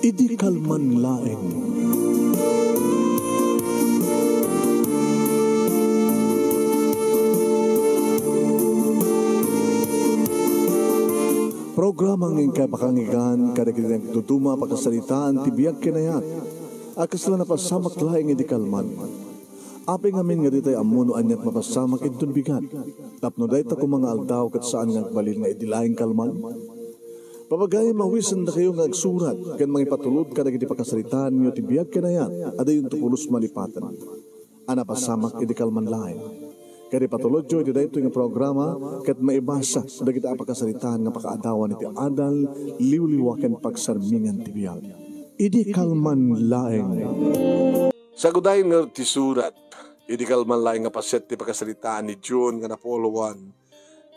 Idi kalman laeng. Programa ng kapakangigan kada kita nagtutuma pagkasalitaan tibiyag kinayat akas lang napasamak laeng idi kalman. Aping amin nga ditay amuno anyat mapasamak itun bigat. Tapno dahi ta mga aldaw kat saan nga balil nga idi laeng kalman. Papagay mawisan na kayo nga agsurat kan mga ipatulod kada kiti pagkasalitaan nyo tibiyag kinayat adayon tupulos malipatan. Anapasamak idi kalman laeng. Kaya patulod jo, iti dahito yung programa, kat maibasa, da kita apakasalitaan nga pakaadawan iti adal, liwliwaken pagsarmingan tibiyag. Idi kalman laeng. Sa gudahin nga ti surat, idi kalman laeng nga paset ti pagkasalitaan ni June nga napoluan.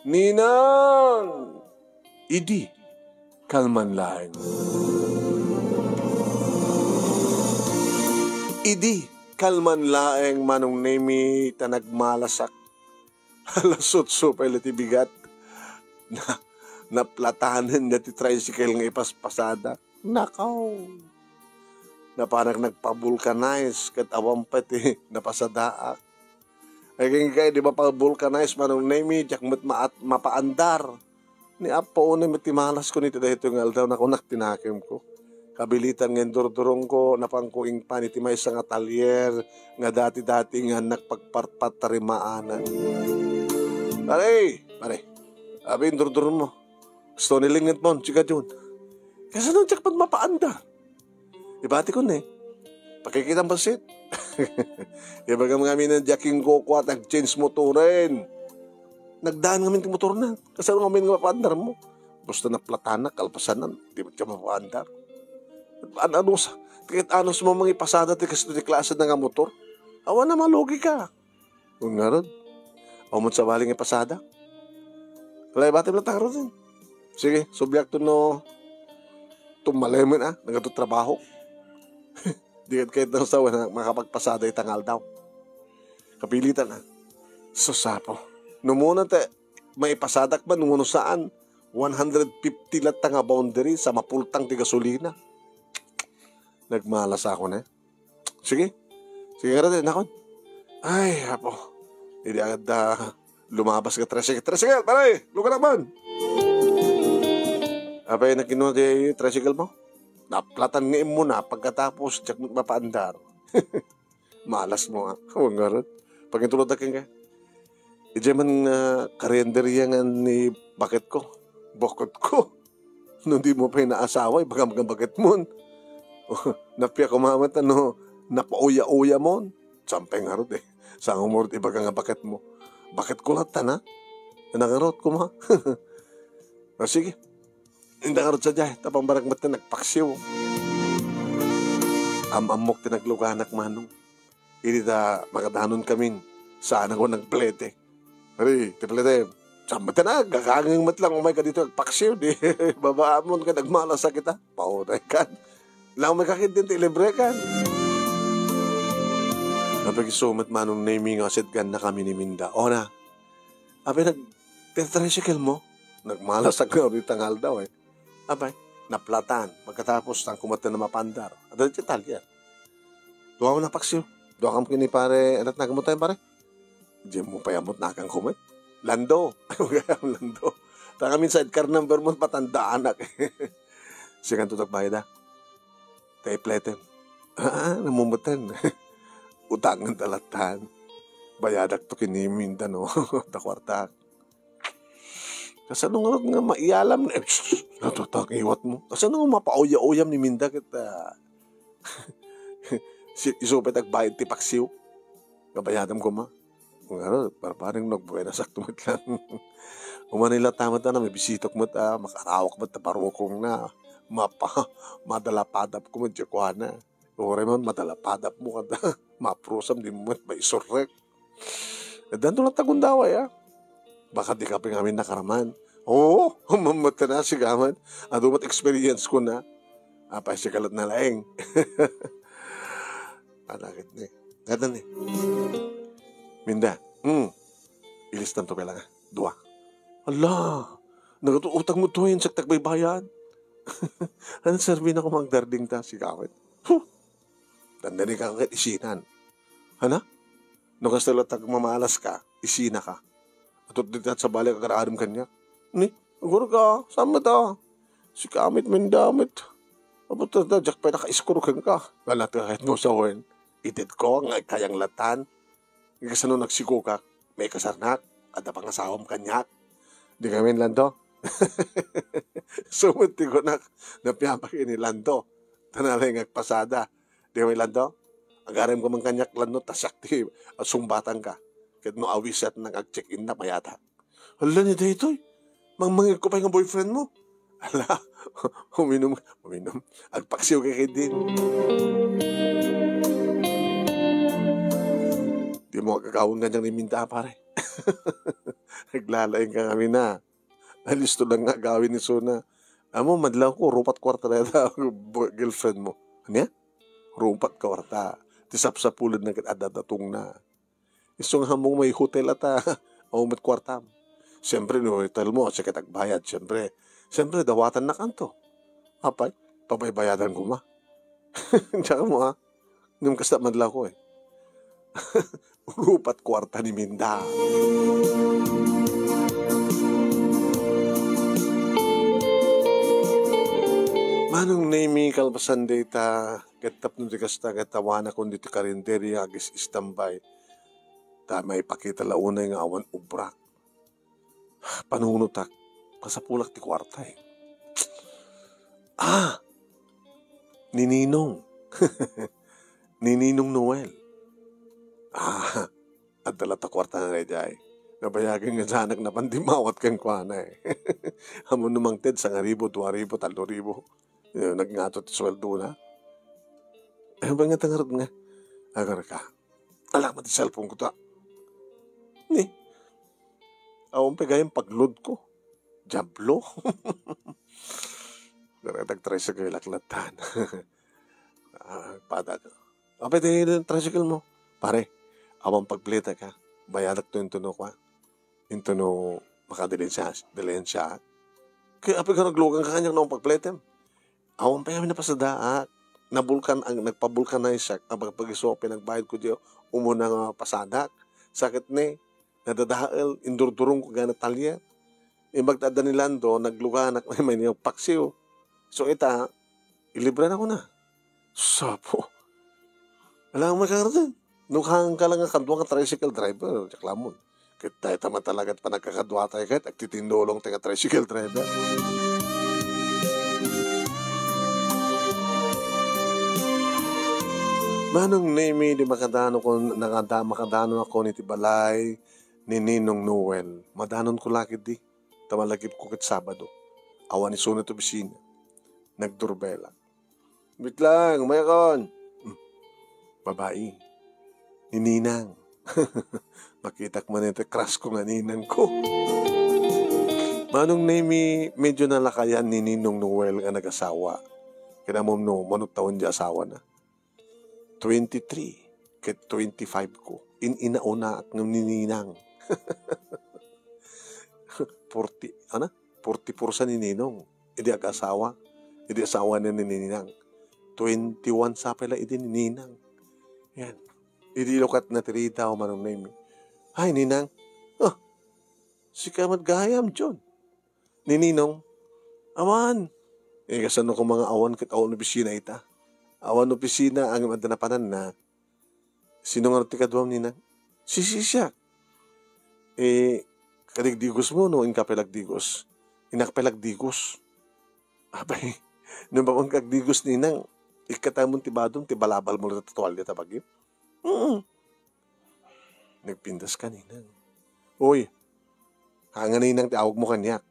Ninang! Idi kalman laeng. Idi kalman laeng manong nemi tanagmalasak. Halasot so pala ti bigat na naplatanan na ti tricycle nga ipaspasada. Nakaw! Na parang nagpa-vulcanize kat awang pati napasadaak. Ay kaya di ba pa-vulcanize manong nemi jak mapaandar. Ni apo na matimalas ko nito dahito nga aldaw na kunak tinakim ko. Kabilitan ng durdurong ko, napangkuing pa ni Timay sa nga talyer, nga dati-dati nga nagpagparpat tarimaanan. Pare, abin durdurong mo. Gusto nilingit mo, chika dyan. Kasi nung tiyakpad mapaanda. Ibati ko na pakikita ang basit. Ibaga mga amin ng jaking koko at nag-change motorin. Nagdaan kami ng motor na. Kasi nung amin nga mapaandar mo. Basta na platanak, kalpasanan, di ba siya mapaandar. Ano sa mga ipasada ti kasi ti klase na nga motor? Awa na malugi ka. Kung nga ron, umot sa baling ipasada. Wala ibati platang ron. Sige, subyak to no tumalemen nagatutrabaho. Di kahit na sa na makapagpasada itangal daw. Kapilitan Susapo. Numuna te, may pasadak ba nung saan? 150 lat nga boundary sa mapultang ti gasolina. Nagmalas ako na. Sige nga rin, nakon. Ay, apo. Hindi agad lumabas ka tricycle. Tricycle, pare! Luka naman! Apay, nakinuha di tricycle mo? Naplatan nga mo na pagkatapos tsak mapaandar. Malas mo Huwag nga rin. Pag itulad na ka. Ije man karenderya nga ni bakit ko. Bokot ko. Nung di mo pa inaasawa, baga bakit mo. Napya kumamat napauya-uya mo. Sampay nga rin Sa umor, ibaga nga bakit mo. Bakit ko lahat na? Nangarot ko ma. Sige. Hindi nga rin sa dyan. Tapang barang ba't na nagpaksiw. Amok tinagluganak manong. Hindi makadanon kami. Saan ako nagplete. Ari, tiplete. Sambat na, gaganging matlang umay ka dito nagpaksiw. Di, babaamon ka, nagmalasa kita. Paunay ka. Lang may kakindin, libre ka. Napag-isumat manong naming asidgan na kami ni Minda. O na, abay nag-tricycle mo. Nagmalasag na ulit ang daw Abay, naplatan. Pagkatapos, ang kumata na mapandar. Adal tital yan. Doa mo na paksiw. Doa kang kini pare, anak nagamot tayo pare. Diyan mo payamot na kang kumit. Lando. Lando. Takamin sidecar number mo, patanda anak. Sikan tutak bayad Tay pleten. Namumutan. Utangan talatan. Bayadak to kiniminda no. Takwartak. Kasi nung nga maialam na. Natutak iwat mo. Kasi nung mapauya-uyam ni Minda kita. Isupit agbayad ti paksiw. Kabayadam ko ma. Kung ano, parang nagbuhay na saktumot lang. Umanila tamat na may bisitok mo makarawak mo parukong na. Madalapadap ko mo na. Ore man madalapadap mo kada. Maprusam di mo may isurrek. Dan lang tagundaway Baka di ka pingamin nakaraman. Oo, mamata na sigaman. Adumat experience ko na. Apay si kalat na laeng. Anakit ni. Ganda ni. Minda. Ilis tanto kailangan. Dua. Allah. Nagatuutang mo tuwin sa tagbay bayan. Ano serbi na ko magdarding ta si kawit? Huh! Tandani ka kakit isinan. Hana? No kastelo tag mamalas ka, isina ka. Atot dito at sa balik kakaraadam kanya. Ni, aguro ka, sama ta. Si kamit min damit. Abot na, jak pa naka-iskurukan ka. Galat ka kahit mo sa wen. Itit ko, nga kayang latan. Kasi no nagsiko ka, may kasarnak, at na pangasawam kanyak. Di kami lando. Sumuti ko na, napiyapak ini lando. Tanalay ngagpasada. Di kami lando. Agarim ko man kanyak lando, tasakti, at sumbatan ka. Kahit no awis at nag-check-in na mayata. Hala ni Daytoy, mangmangit ko pa yung boyfriend mo. Hala, uminom. Agpaksiw kay din. Di mo kakawang ganyang ni Minta, pare. Naglalaing ka kami na. Alisto lang nga gawin ni Sona. Amo, madlaw ko, rupat kwarta na girlfriend mo. Ano yan? Rupat kwarta. Tisap-sapulad na kadadatong na. Isong hamong may hotel ata. O mat kwarta mo. Siyempre, no hotel mo, sa kitagbayad, siyempre. Siyempre, dawatan na kanto. Apay, pabaybayadan ko ma. Tsaka mo ha. Nung kasta madlaw ko eh. Rupat kwarta ni Minda. Manong name kalpasan data katap nung kasta katawana kundi ti karinderi agis istambay. Ta may pakita launay nga awan ubrak. Panunutak pasapulak ti kwarta eh. Nininong. Nininong Noel. At dalata kwarta na rejay. Nabayagan nga sanak na pandimawat kang kwana eh. Hamon numang ted, 1,000, 2,000, 3,000. Nagngato ti sweldo na. Ba nga tangarot nga? Agar ka. Alak mo ti cellphone ko ta. Ni. Awang pagayang pagload ko. Jablo. Nagtricycle laklatan. Padag. Pwede yung tricycle mo. Pare, awang pagplita ka. Bayadak to yung tuno ko. Yung tuno makadilin siya. Kaya apay ka naglugang ka kanyang noong pagplitem. Awang pa kami napasada. Nagpabulkan na siya. Pag-iso, pinagbayad ko diyo. Umuna nga pasadak. Sakit ni. Nadadahal. Indurdurong ko gana talya. Magdada ni Lando. Nagluganak. May niyang paksiw. So ita, ilibre na ko na. Sapo. Alam mo makakaroon. Nung hang ka lang nga kadwa ka tricycle driver. Jaklamon. Kahit tayo tama talaga at panagkakadwa tayo kahit agtitindolong tayo tricycle driver. Manong name di makadano ko, makadano ako ni Tibalay ni Ninong Noel. Madanon ko lakit di. Tamalagip ko kit Sabado. Awan ni Suna to bisina. Nagdurbela. Bit lang, umayakon. Babae. Ni Ninang. Makitak man ito, crush ko nga Ninang ko. Manong name medyo nalakayan ni Ninong Noel nga nag-asawa. Kaya mo no, manong taon di asawa na. 23 ket 25 ko. Inauna at ng nininang. 40, 40% ni Ninong. Hindi ag-asawa. Hindi asawa na ni Ninang. 21 sa pala hindi ni Ninang. Yan. Hindi lokat na tirita o manong name. Ay, Ninang. Si Kamat Gayam, John. Ni Ninong. Awan. Kasano ko mga awan kat awan na bisina ita. Awan opisina ang madanapanan na sino nga ti kadwam ni na? Si siya. Kadigdigos mo no, inkapelagdigos. Inakpelagdigos. Abay, nung bawang kagdigos ni nang, ikatamon ti badong, ti balabal mo na tatuwal niya tabagip. Nagpindas ka ni nang. Uy, hanga ni nang tiawag mo kanyak.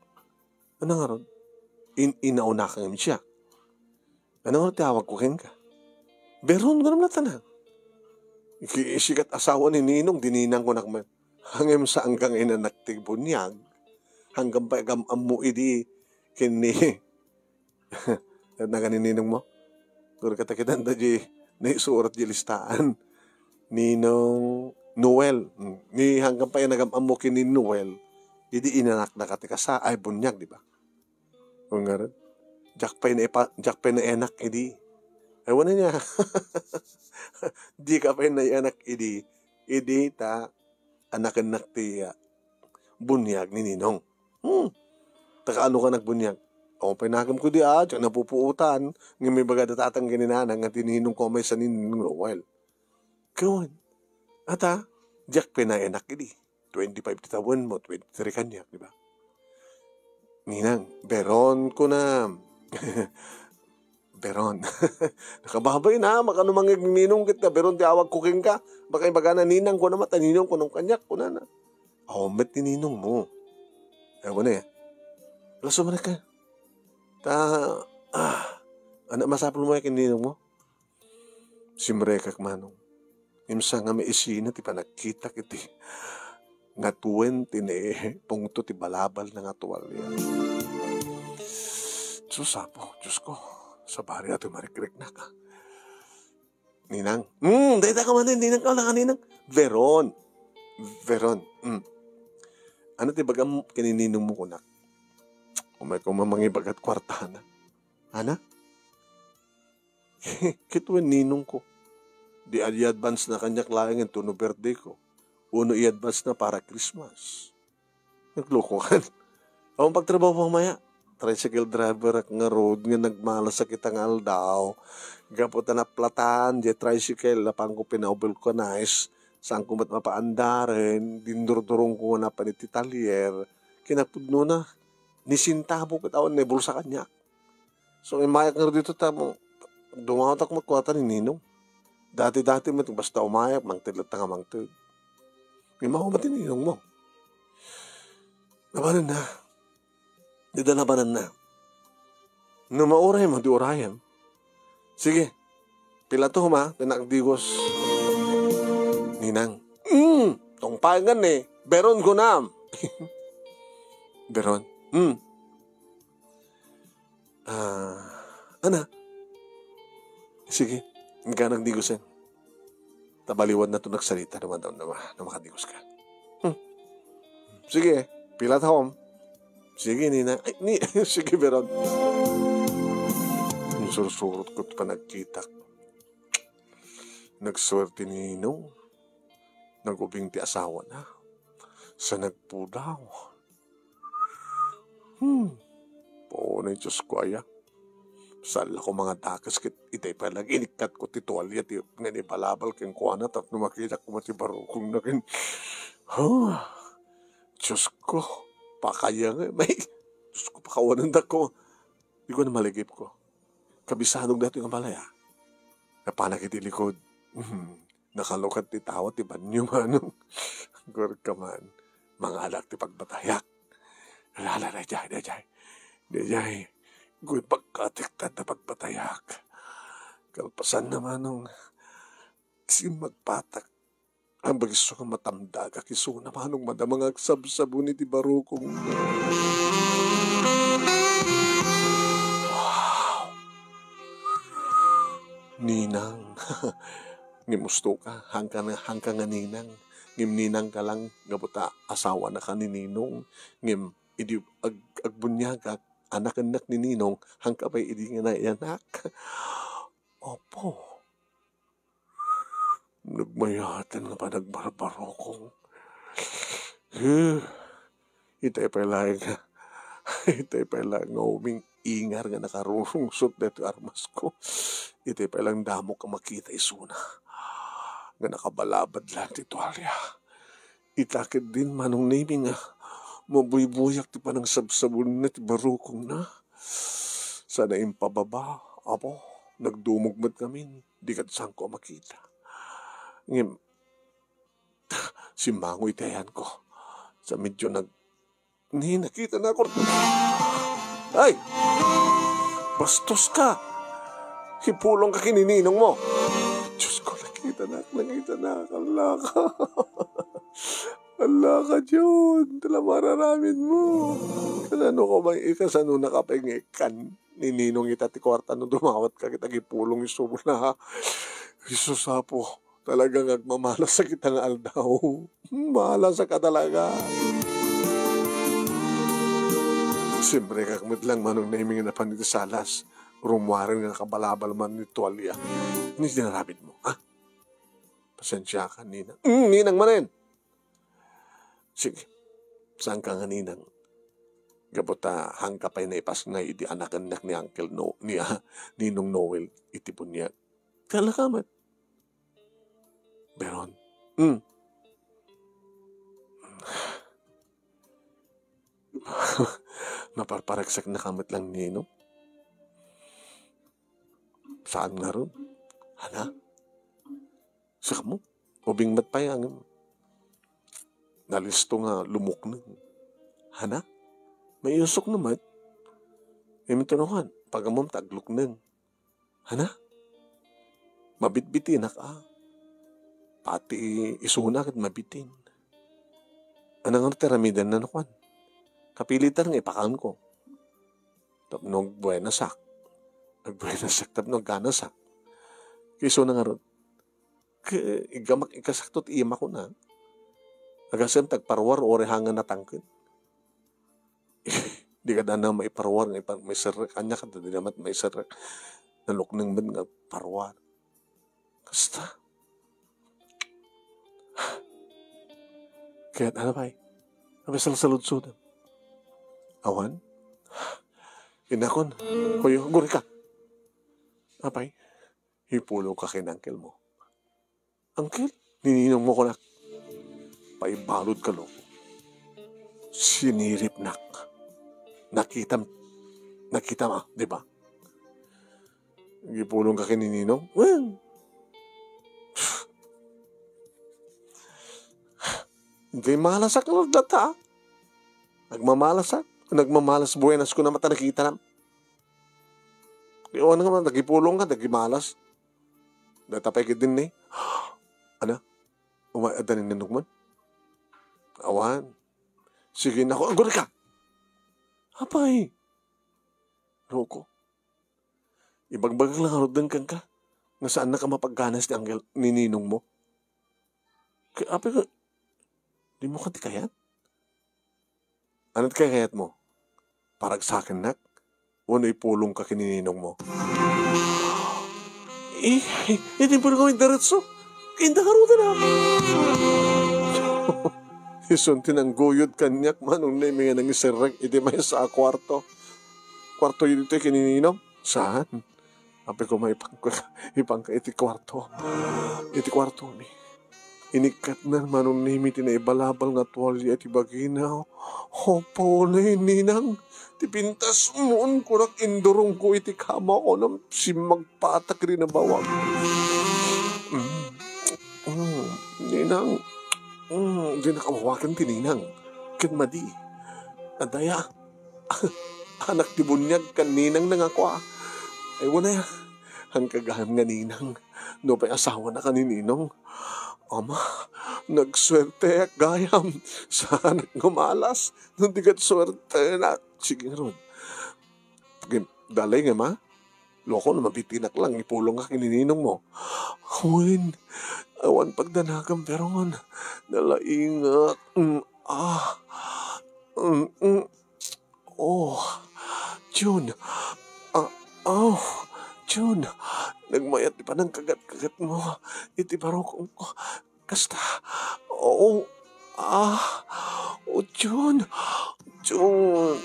Ano nga ron? Inauna ka ngayon siya. Ano nga tiawag ko ka? Beron ko naman na. Sikat asawa ni Ninong, dininang ko na kaman. Hanggang sa hanggang inanaktigbunyag, hanggang pa mo idi kini naganinong mo. Kung katakitan da di naisurat di listaan. Ninong Noel. Ni hanggang pa nagam mo kini Noel, idi inanak na katika sa ay bunyag, di ba? Kung nga rin. Jak pa na enak, idi. Ewan na niya. Di ka pa na enak, idi. Idi ta, anak-anak ti bunyag ni Ninong. Taka ano ka nagbunyag? O, pinagam ko di diyan napupuutan. Nga may baga datatang ganinanang nga tininong ko may sa Ninong Noel. Kawan. Ata, jak pa na enak, idi. 25 titawan mo, 23 kanyak, di ba? Ninang, beron ko na. Beron. Nakababay na, makanumang ninong kita. Beron di awag kuking ka. Baka ibaga na ninang ko na mata, ninong ko ng kanyak ko na na. Met ni ninong mo. Ewan na eh. Laso mo na ka. Ano masapul mo yung ninong mo? Simrekak manong. Imsa nga may isina, ti pa nakita kiti. Nga 20 ne, pungto ti balabal na nga tuwalya. Diyos ko. Sa bari ato marikrik na ka. Ninang. Dahil ka man din, ninang ka lang, ninang. Veron. Ano ti bagam kinininong mo kunak? Umay kong mamangibagat kwarta na. Ana? Kituan ninong ko. Di i-advance na kanyak laing ito no birthday ko. Uno i-advance na para Christmas. Nagloko kan. Ang pagtrabaho maya. Tricycle driver ak nga road nga nagmalas sa kitang aldaw. Gaputa na platan, di tricycle, lapang ko pina-vulcanize. Saan ko mat mapaandarin, dindurdurong ko na panititalier. Kinapudno na, nisintabo ko taon, nebulsa kanya. So, imayak nga dito tamo, dumawat ako magkwata ni Ninong. Dati-dati mo, basta umayak, mangtilat nga mangtid. May mahumat ni Ninong mo. Nabanan na. Didalabanan na. No mauray mo, di urayan. Sige, pila to ma, pinakdigos. Ninang, tong pagangan eh, beron ko na. Beron, ana? Sige, nga nagdigosin. Tabaliwan na ito nagsalita naman daw na makadigos ka. Sige, pila tahom. Sige, Nina. Sige, Beron. Yung sursurot ko pa nagkita. Nagswerte ni Ninong. Nagubing ti asawa na. Sa nagpudaw. Oo na yung Diyos ko aya. Sala ko mga dakas kit itay pa lang. Inikat ko ti tuwalya ti nga ni balabal keng kuwana tap numakita ko matibarukong na kin. Diyos ko. Pakaya nga, may, Diyos ko, pakawanan da ko. Di ko na maligip ko. Kabisadong dati nga malaya. Napanak iti likod. Nakalukat ti tawat, ti banyo manong. Gor ka man. Mga anak ti pagbatayak. Lala na jay. Gui pagkatiktad na pagbatayak. Kalpasan naman nung kasi magpatak. Ang bagiso nga matamdag, akiso naman nung madamang agsab-sabo ni ti barukong. Wow! Ninang, ngimusto ka, hangka nga ninang. Ngim ninang ka lang, gabuta asawa na ka ni Ninong. Ngim, idi agbunyagak, anak-anak ni Ninong, hangka pa'y idi nga na ianak. Opo. Nagmayatan nga pa nagbarbaro kong. Itay pa lang nga uming ingar nga nakarungsot dito armas ko. Itay pa lang damo ka makita isuna. Nga nakabalabad lang ti tuwalya. Itakid din manong naming nga mabuybuyak ti panang sabsabon na ti barukong na. Sana impababa. Apo, nagdumugmat kami. Di kat saan ko makita. Ngim, simango itayan ko. Sa medyo nakita na ako. Ay! Bastos ka! Hipulong ka kinininong mo. Diyos ko, nakita na. Ala ka, John. Tala mararamin mo. Ano ko bang ikasano nakapengikan? Nininong itati kwarta nung dumawat ka kita gipulong isubo na. Jesus po. Talagang agmamalas sa kitang aldaw. Malas ka talaga. Siyempre, kakamit lang manong naming na panito salas. Rumwarin nga kabalabal man ni tuwalya. Hindi dinarabit mo, ha? Pasensya ka, Ninang. Ninang manin! Sige, saan ka nga, Ninang? Gabuta hangkapay na ipas nga idi anak-anak ni Uncle No, Ninong Noel itipon niya. Kalakamat. Beron. Naparparagsak na kamot lang Ninong. Saan nga ron? Hana? Saka mo? Ubing matpayang. Nalisto nga lumok na. Hana? May usok naman. Imitunuhan. Pagamom taglok na. Hana? Mabitbitin na ka. Pati isuna kat mabitin. Anang teramidan na nakuan. Kapilitan nga ipakaan ko. Tapnog buena sak. Nagbuena sak. Tapnog gana sak. Kiso na nga ron. Igamak ikasaktot ima ko na. Agasem tagparwar ore hangan na tangkin. Di ka na maiparwar nga may serak. Anya ka di naman may serak. Naluknang man nga parwar. Kasta. Kaya ano ba eh? Nabi salud-sudan. Awan? Inakon. Kuyo, guri ka. Apay? Hipulo ka kay Uncle mo. Uncle? Nininong mo ko nak. Paibalod ka lo. Sinirip nak. Nakita mo, di ba? Hipulong ka kay Nininong? Well, hindi malasak na data. Nagmamalasak. Nagmamalas buenas ko na mata nakita na. Iwan nga man, nagipulong ka, nagimalas. Datapay ka din eh. Ano? Umadanin na nukman? Awan. Sige na ako. Agor ka! Apay. Roko. Ibagbagang lang harudang kang ka. Nasaan na ka mapagganas ni Ninong mo? Kaya apay ka, di mo kanti kayat? Ano't kayat mo? Parag sa akin, nak? Wano ipulong ka kinininong mo? Hindi po na kami daratso. Kindaharutan na. Isuntin ang guyod kanyak manong na mga nang isirek. Iti may sa kwarto. Kwarto yun ito kinininong? Saan? Ape ko may ipangka iti kwarto. Iti kwarto mi. Inikat na manong nimi tinaibalabal nga tuwalya iti baginaw. Hopo na Ninang. Ti pintas moon kurak indurong ko iti kama ko na simagpatak rin na bawang. Ninang. Di nakawawakan ti Ninang. Kanmadi. Adaya. Anak ti bunyag kan Ninang nang ako ah. Ay wala ya. Ang kagaham nga Ninang. No pa'y asawa na ka ni Ninong. Ama, nagswerte gayam. Saan gumalas? Nung di kat swerte na. Sige nga ron. Dalay nga ma. Loko na mabitinak lang. Ipulong ka kinininong mo. Huwin. Awan pagdanagam pero nga. Nalaingat. June. June. Nagmayat di pa ng kagat-kagat mo. Iti barokong ko. Kasta. June. June.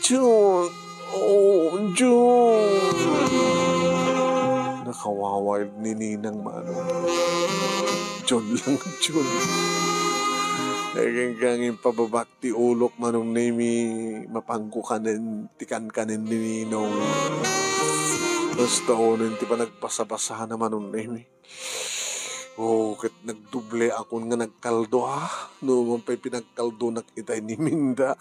June. June. Nakawaway ni Ninang Manong. June lang, June. Nagangangin pababakti ulok manong nemi mapangko kanin, tikan kanin ni Ninong. Basta unin, ti pa nagpasabasa naman nung nemi. Kat nagduble ako nga nagkaldo ha. Noong pa'y pinagkaldo nakitay ni Minda.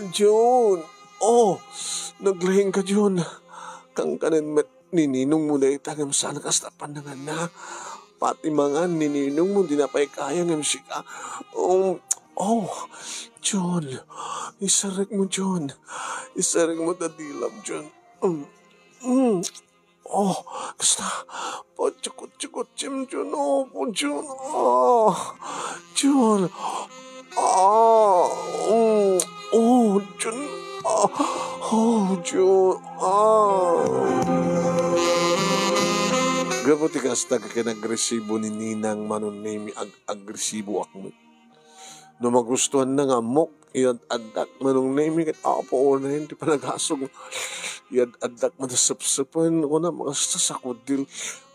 June. Naglahing ka, June. Kang kanin met nininong mo na itagam sana kastapan na nga na. Pati mga nininong mo, di na pa'y kaya ng sika. June. Isarek mo, June. Isarek mo dadilam, June. Kasta. Pachukot-chukot, June. June. June. Oh, June. Gabo ti kasta ka kinagresibo ni Ninang manon name agresibo akmo. No magustuhan na nga mok, iyad adak manong name kat apo na yun, di pa nagasog. Iyad adak madasapsapan ko na mga sasakot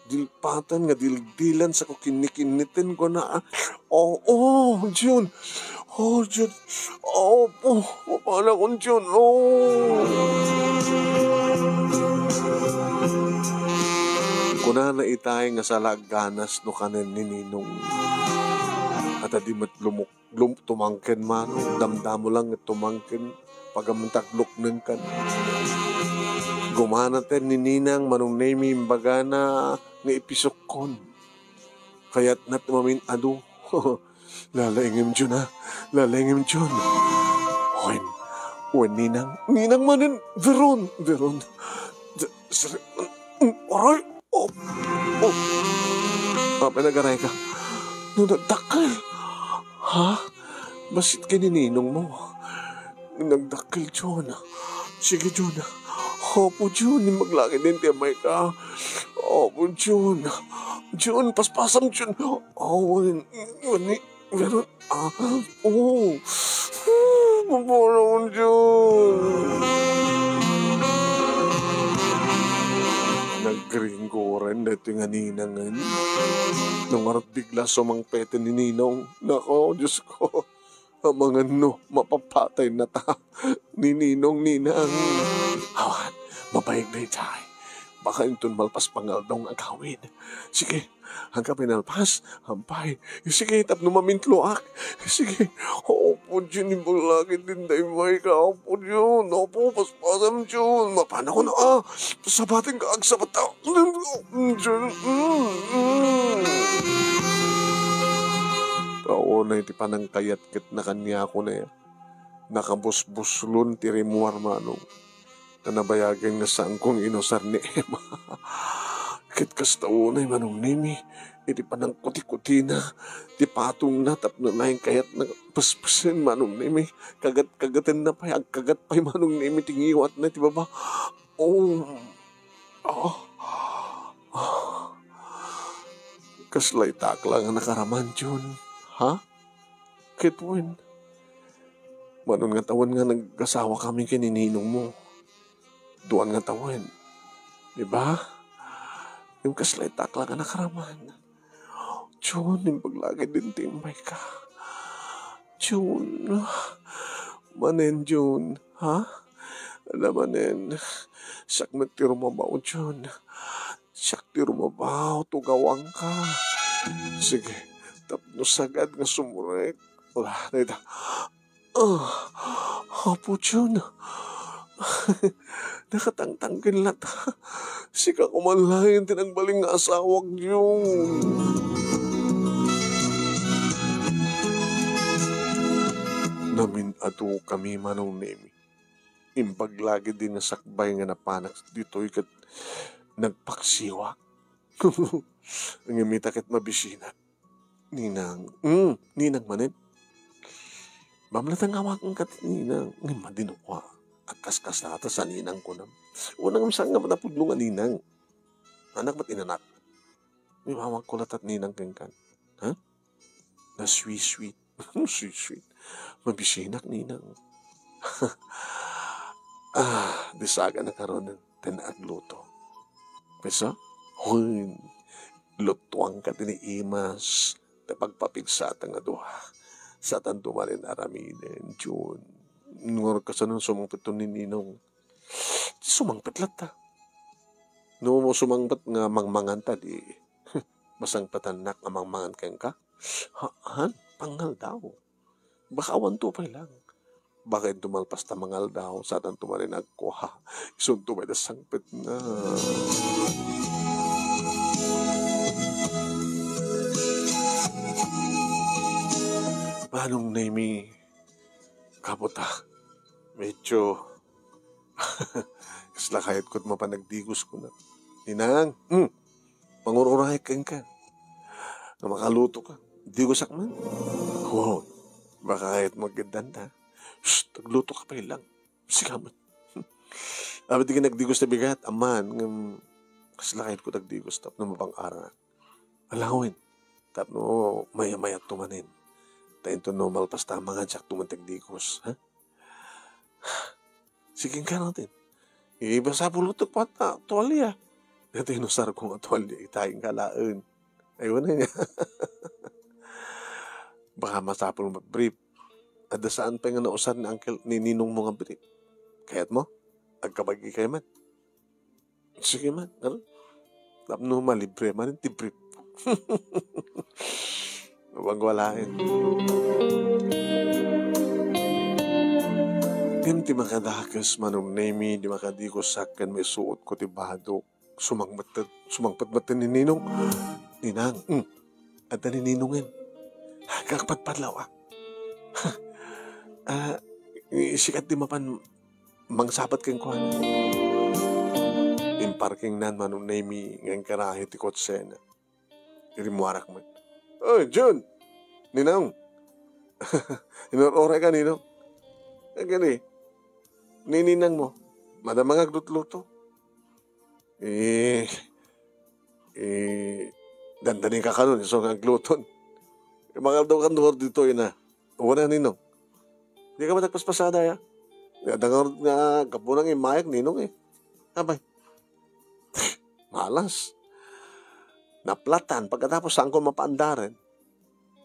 dilpatan nga dildilan sa kukinikinitin ko na. June. Oh, June. Paano kong June? Kuna na itay nga sa laganas no kanan ni Ninong. At adi mat tumangkin man, damdamo lang at tumangkin, pagamuntaglok ng kan. Gumanatan ni Ninang manong name imbaga na nga ipisokon. Kaya't nat mamin lalaingim Jun ha, lalaingim Jun. Wen Ninang manin, Veron. Aray, pinagaray ka. No, nagdakal. Ha? Basit ka ni Ninong mo. Nagdakal, John. Sige, John. Opo, John. Maglaki din tiyamay ka. Opo, John. John, paspasam, John. Meron. Maparang, John. Nagringgoran dito nga Ninangan. Nung arat bigla sumangpete ni Ninong. Nako, Diyos ko. Mga mapapatay na ta. Ni Ninong, Ninang. Awan, mabayag na itay. Baka itong malpas pangaldong agawin. Sige, hanggang pinalpas, hampay. Sige, tapno mamintloak. Sige, opo, Jun, ibulagin din day may ka. Opo, Jun, opo, paspasam, Jun. Mapana ko na, sabating ka, agsabat ako. Jun, Tao na iti panang kayat-kit na kanya ko na yan. Nakabusbuslon tirimuar manong. Nabayagan nga saan kong inosar ni Emma. Kit kastaw na manong nimi. Iti panang kuti-kuti na. Ti patong na tapno na yung kayat na paspasin manong nimi. Kagat-kagatin na pa. Kagat pa yung manong nimi. Tingiwat na ti baba. Kaslay takla nga nakaraman, Jun. Ha? Kitwin. Manon nga tawan nga nag-asawa kami kay Ninong mo. Duan nga tawan. Diba? Yung kaslay takla nga nakaraman. Jun, yung paglagi din timbay ka. Jun. Manen, Jun. Ha? Alam manen. Sakmet ti rumabaw, Jun. Sak ti rumabaw. Tugawang ka. Sige. Tapno sagad nga sumurek. Wala, nita. Apo, Jun. Nakatangtangkin lang ta. Sika kumalayan tinangbaling nga asawag yung. Namin ato kami manong nemi. Imbaglagi din na sakbay nga napanak dito ikat nagpaksiwa. Ang imitakit mabisina. Ninang manin. Mamlatang awakan ka Ninang. Ng madinukwa. At kaskas na ata sa Ninang ko na. Unang saan nga matapudlo nga Ninang. Anak ba't inanak? May mawag ko latat Ninang kengkan. Ha? Na sweet. Sweet. Mabisinak Ninang. Disaga na karon ng tinag luto. Pesa? Huy. Lutuang ka tiniimas. Pagpapigsa nga duha. Sa tandumarin aramiden, Jun. Nung ka sa nung sumangpit ni Ninong. Sumangpit lang ta. Nung mo sumangpit nga mangmangan ta, di masangpatan nak nga mangmangan keng ka. Haan, pangal daw. Baka awan to pa lang. Baka tumalpas ta mangal daw sa tandumarin agkuha. Isunto may dasangpit na. Manong nemi kaputa. Medyo kasla kayat ko't mapanagdigos ko na. Ninang, mangururay kang ka. Na makaluto ka. Digos man. Baka kayat maggandan ta. Tagluto ka pa lang. Sikamot. Abit di ka nagdigos na bigat, aman, kaslakit ko nagdigos, tap na mapang ara. Alawin, tap no, maya-maya tumanin. Tayo to normal pasta mga tsak tumantagdigos, ha? Siging ka natin. Iba sa pulutok pa na, tuwalya. Dito inusar kong tuwalya, itayin ka laan. Ayun na niya. Baka masapol mo brief. At saan pa nga nausan ni Uncle, ni Ninong mo nga brief. Kaya't mo, agkabagi kayo man. Sige man, ano? Tapno malibre man, ti brief. Huwag walain. Di makadakas manong nemi, di makadikos sakan may suot ko ti bahadok. Sumangpat-batan ni Ninong. Ninang, at ni Ninongin. Kakpatpadlaw sikat di mapan mangsapat kang kuhanan. Imparking nan manong nemi ngang karahe ti kotsena. Irimuarak man. Oh, Jun! Ninang! Inor-ore ka, Ninong. Gani, nininang mo, madamang aglut-luto. Dandanin ka kanon, so agluton. Mga daw kan doon dito yun na. Una, Ninong. Hindi ka matagpaspasada, ya? Dangar nga, kapunang imayak, Ninong eh. Abay. Malas. Naplatan, pagkatapos saan ko mapaandarin.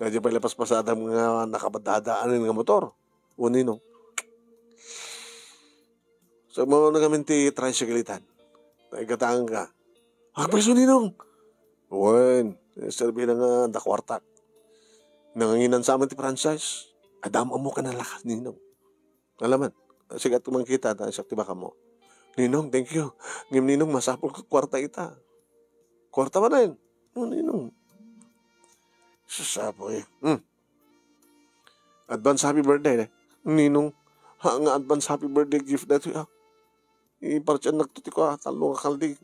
Medyo pa lapas-pasada mga nakabadadaanin ng motor. O Ninong. So, mo na kami ti tricycleitan. Naigataan ka. Peso Ninong. Uwan. Serbi na nga dakwartak. Nanganginan sa amin ti franchise. Adamo mo ka na lakas, Ninong. Alaman. Sigat kumang kita. Sakti baka mo. Ninong, thank you. Ngim Ninong, masapol ka kwarta ita. Kwarta ba na yun? Ninong. Sasapo eh. Advance happy birthday eh. Ninong. Nga advance happy birthday gift na ito. Ipartiyan nagtuti ko talong kalding.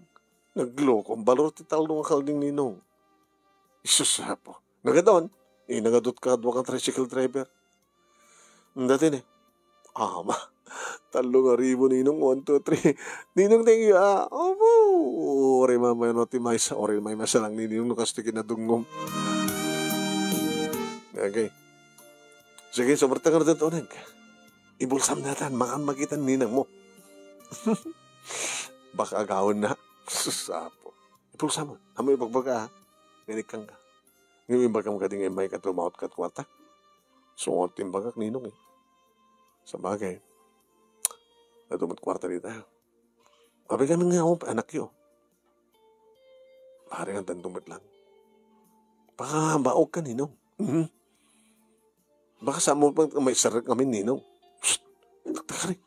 Nagloko. Balor ti talong kalding Ninong. Sasapo. Nagadon. Nagadot ka adwa kang tricycle driver. Dati eh. Ma. Talong aribo Ninong. 1, 2, 3. Ninong, thank you. Opo. Ori mamay no ti maysa. Ori may masalang Ninong. Nukastikin na dungom. Okay. Sige, sobrang nga natin tunag. Ibulsam natin. Makan magitan Ninang mo. Baka agawin na. Sasapo. Ibulsam mo. Amoy pagbaga ha. Nganikang ka. Ngayon baga mga ding may katumawat kat kwata. Sungot timbagak Ninong eh. Sa bagay. Natumat kwarta dito. Abi ka nga ako anak yo. Pari nga tantumit lang. Baka baog ka Ninong. Baka sa mo pang may sarak kami Ninong. Shhh! Takari.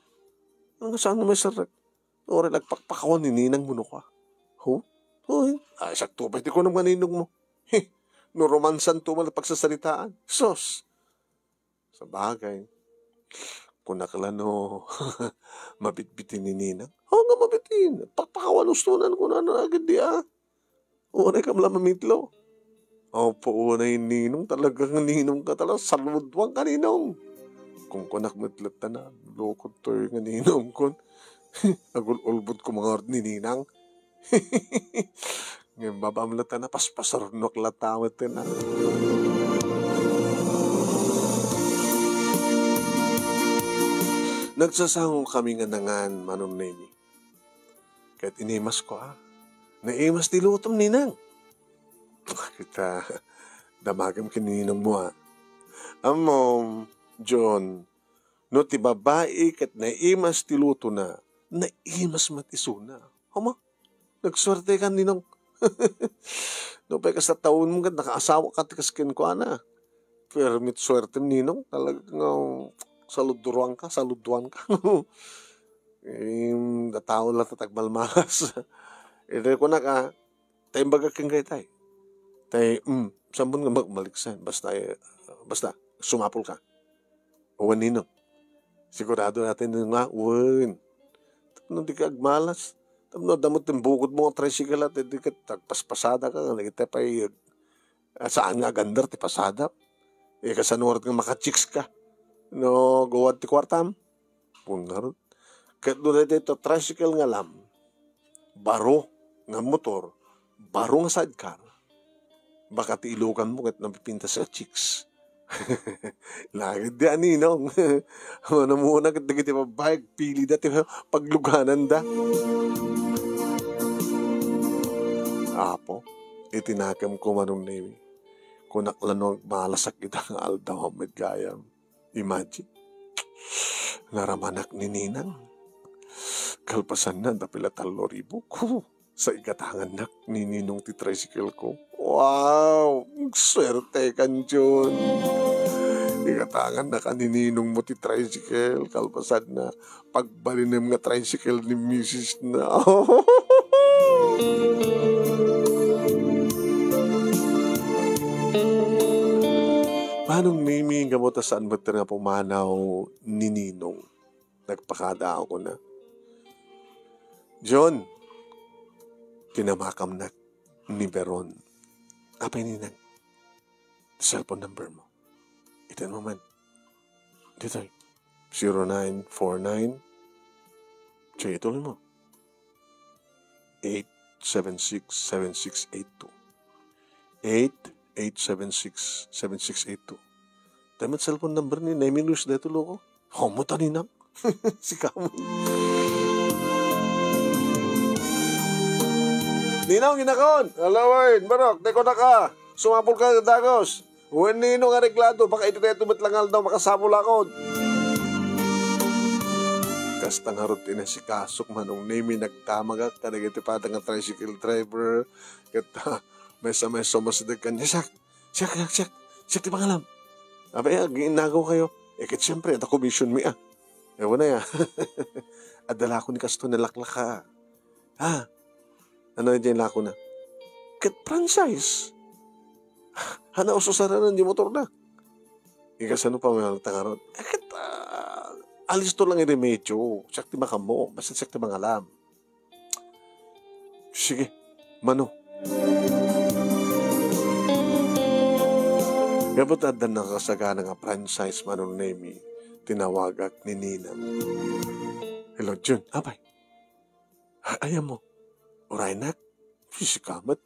Ano saan may sarak? Ora nagpakpakaw ni Ninang mo ka. Ho? Hoy. Sakto pa. Hindi ko naman Ninong mo. No romansan tumal pagsasalitaan. Sos. Sa bagay. Kung nakalano, mabitbitin ni Ninang. Nga mabitin. Pakpakawan ustunan ko na agad di Ora ka mala mamitlo. Opo, unay Ninong. Talagang Ninong ka talaga. Saludwang ka Ninong. Kung kunak matlat na, lokot to yung Ninong ko. Agul-ulbod ko mga ni Ninang. Ngayon babamlata na, paspasarunok latawat na. Nagsasango kami nga nangan, Manong Nemi. Kahit inimas ko naimas di lutom Ninang. Kita, damagam kininong mo Amom, John, no ti babae kat naimas ti luto na, naimas matisuna. Hama, nagswerte ka Ninong. No pa sa taon mo nakaasawa ka tikaskin ko Permit swerte Ninong, talagang saluduan ka. Natao lang tatagmalmakas. Ito ko tayo baga kang kay tay. Tay, sambon nga magmaliksan. Basta sumapol ka. Uwan Ninong. Sigurado natin nga, uwan. Tapos di ka agmalas. Tapos damot yung bukod mo ang tricycle at di ka tagpaspasada ka. Nagita pa saan nga gandar, ti pasada. Kasanurat nga makachiks ka. No, gawad ti kwartam. Pungarot. Kat doon ito, tricycle nga lam, baro nga motor, baro nga sidecar, baka ti ilukan mo kat napipinta sa chicks. Lagi di aninong. Ano muna kat nagiti mabike, pili dati pagluganan da. Apo, itinakam ko manong name. Kung naklanog malasak kita ng aldaw med gayam. Imagine. Naramanak ni Ninang. Kalpasan na napila 3,000 sa igatangan nak ni Ninong ti tricycle ko. Wow! Swerte kan dyan. Igatangan na ka ni Ninong mo ti tricycle. Kalpasan na pagbalinim nga tricycle ni Mrs. na. Manong Mimi nga mo ta saan ba nga pumanaw ni Ninong? Nagpakada ako na. John, kinamakam na ni Veron. Apay Ninang, cellphone number mo. Itan mo man. Dito, 0949. Sige, ituloy mo. 876-7682. 876-7682. Tamat cellphone number ni Neminus dito loko. Homo taninang. Si Kamo. Ninong, ginakon. Alawin, Barok, teko na ka. Sumapol ka dagos. Uwan Ninong areglado, baka ito tayo tumatlangal daw makasapol akon. Kastang harot ina si Kasok manong name nagtamagak kanagiti patang nga tricycle driver. Kata, mesa-mesa masadag kanya. Siyak, di pangalam. Abay, ginagaw kayo. Kat siyempre, ata commission mi Ewan na ya. Adala ko ni Kasto na laklak ka. Ha? Ano yung lako na? Kat franchise. Hana ususaranan di motor na. Ikas ano pa may tangarot? Kat alis to lang i-remedyo. Siyak ti makamo. Basta siyak ti mangalam. Sige, mano. Gabot adan nakasagana nga franchise manong name tinawagak ni Ninang. Hello, Jun. Abay. Ayam mo. Uray nak. Sisikamat.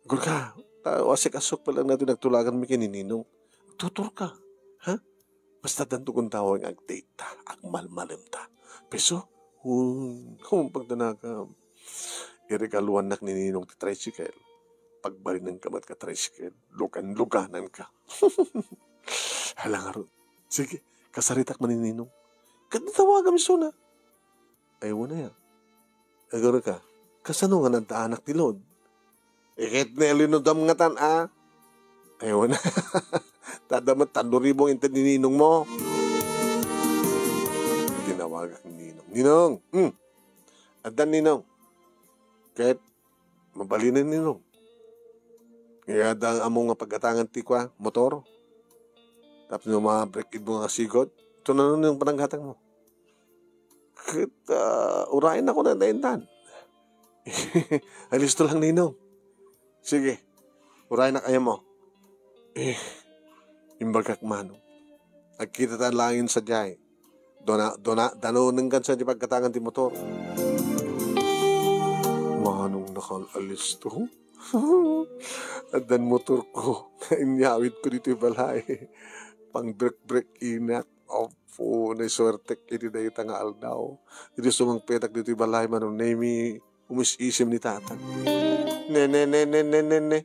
Gur ka. Asik-asok pa lang natin nagtulagan mi kinininong. Tutur ka. Ha? Basta danto kong tawag ang date ta. Ang malmalim ta. Peso? Kung pagdanaga. Iregaluan nak ni Ninong ti tricycle. Pagbalinan ka mat ka tricycle. Lugan-luganan ka. Halang ron. Sige. Kasaritak man ni Ninong. Kanitawagan mi suna. Ayaw na yan. Agaro ka. Kasano nga nagtaanak ti Lord? Ikit na linodam nga tan Ayaw na. Tadamat 3,000 inted ni Ninong mo. Tinawagak ni Ninong. Ninong! Adan Ninong. Kahit mabalinan Ninong. Kaya dang among nga pagkatangan ti kwa, motor. Tapos nung mga break-in mo nga sigod, ito na nun yung pananggatang mo. Urain ako na daintan. Alis to lang Ninong. Sige, urain na kaya mo. Imbagak mano. Agkita ta langin sa jay. Danunin kan sa di pagkatangan ti motor. Manong nakalalis to? Adan motor ko. Inyawit ko dito yung balay. Pang break inak. Opo, naiswerte iti dahi tangaal daw. Iti sumang petak dito yung balay manong name umis-isim ni tatang. Ne.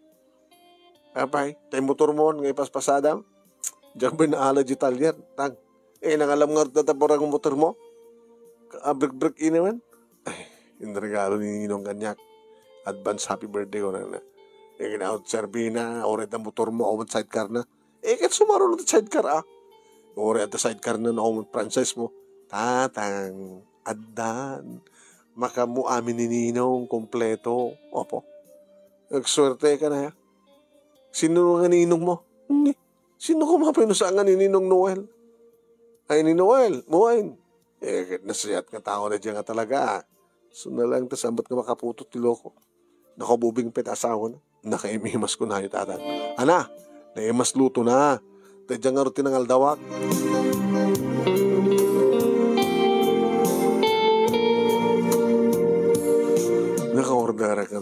Apay, tayo motor mo ngay paspasadam. Diyan ba naala di talyer? Tang, nangalam nga tataporang motor mo? Break inaman? Ay, yung regalo ni Ninong Kanyak. Advance happy birthday ko na. Ginaot serbina, oret ang motor mo, omot sidecar na. Kat sumaro na sidecar Oret ang sidecar na omot franchise mo. Tatang, adan, makamu amin ni Ninong, kompleto. Opo. Nagswerte ka na. Sino nga Ninong mo? Hindi. Sino ko mapinusaan nga ni Ninong Noel? Ay, ni Noel, muwain. Nasayat nga tao na dyan nga talaga. So na lang, tas ambat nga makaputot ti loko. Nakabubing pet asawa na. Nakaimimas ko na yung tatang. Ana, naimas luto na. Tadyan nga rutin ng aldawak.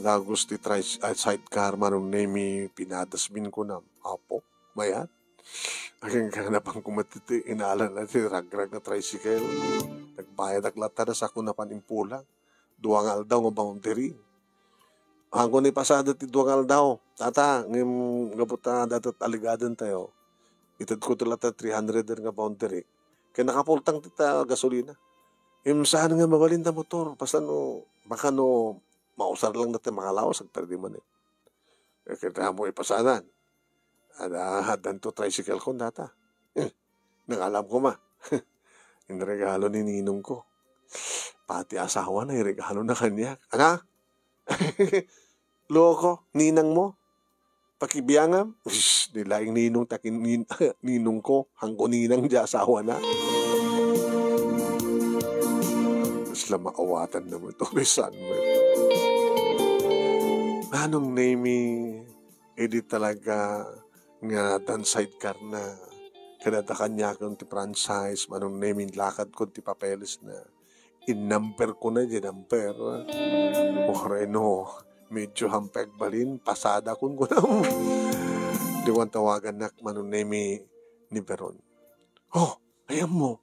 nadagos ti sidecar manong nemi pinadasbin ko na apo mayat. Aking kanapang kumatiti inalan na ti ragrag na tricycle. Nagbayad aglata na sa ako na panimpulang. Duwang aldaw nga boundary. Ako ni pasada ti duwang aldaw. Tata, ngim gabuta datat aligadan tayo. Itad ko talata 300 nga boundary. Kaya nakapultang tita gasolina. Saan nga mabalin na motor. Basta no, baka no, mausar lang natin mga lawas. Agperdi man eh. Kaya mo ipasanan. Hadan to tricycle ko data. Nakalam ko ma. Yung regalo ni ninong ko. Pati asawa na regalo na kanya. Ana? Loko, ninang mo. Pakibiyangam. Nilaing ninong takin ninong ko. Hangko ninang di asawa na. Sila maawatan naman ito. Bisan mo. Anong name edi talaga nga dan sidecar na kanada kanya kung ti franchise manong naming lakad ko ti papeles na in-number ko na di number o reno medyo hampeg balin pasada kun ko na diwan tawagan nak manong name ni Beron ayam mo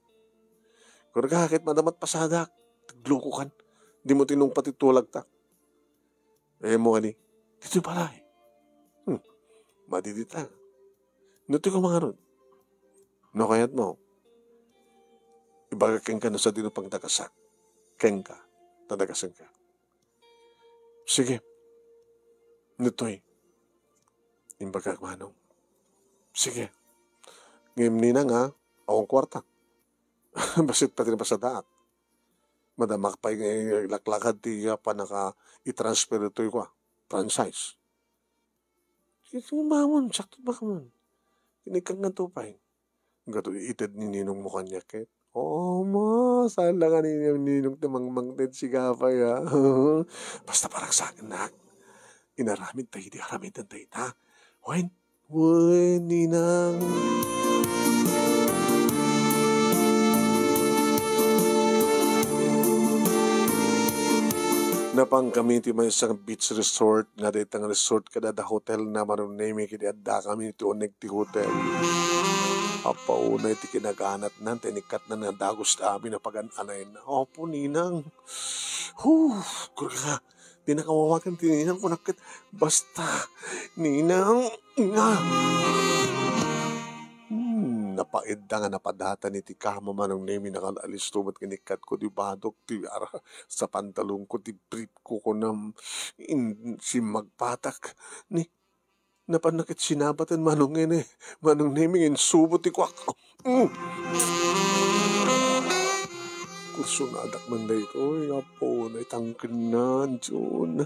kung kakit madamat pasada tagluko kan di mo tinong patitulag tak ayam mo kani dito pala madidita nuti ko mga ron. No kayat mo. Ibaga keng ka na sa dinupang tagasak. Keng ka. Tadagasan ka. Sige. Nutoy. Imbaga manong. Sige. Ngayon nina nga, awang kwarta. Basit pati na sa daat. Madamak pa yung laklakad di pa naka i-transfer ito yung franchise. Ito mamon. Sakto ba ka man? Kinikang nga tupay. Gato itad ni ninong mo kanya ket. Ma, saan lang nga ninong timang ted si Gapay ha. Basta parang sa akin na. Inaramid tayo, di aramid tayo ha. Wen, ninang. Napang kami ti may isang beach resort nga ditang resort kada da hotel na maron name kiti adda kami ti onek ti hotel. Apaunay ti kinaganat nan tinikat na nadagos ta amin na pagan-anay na. Opo ninang. Kurga. Di nakawawakan ti ninang kunakit. Basta ninang nga. Napaidda nga napadata ni ti kama manong nemi nakalalis tumat kinikat ko di badok ti ara sa pantalong ko ti brief ko nam si magpatak ni napanakit sinabatan manong nemi ngin subot ti kwak kursunadak man da ito apo na itangkin na Jun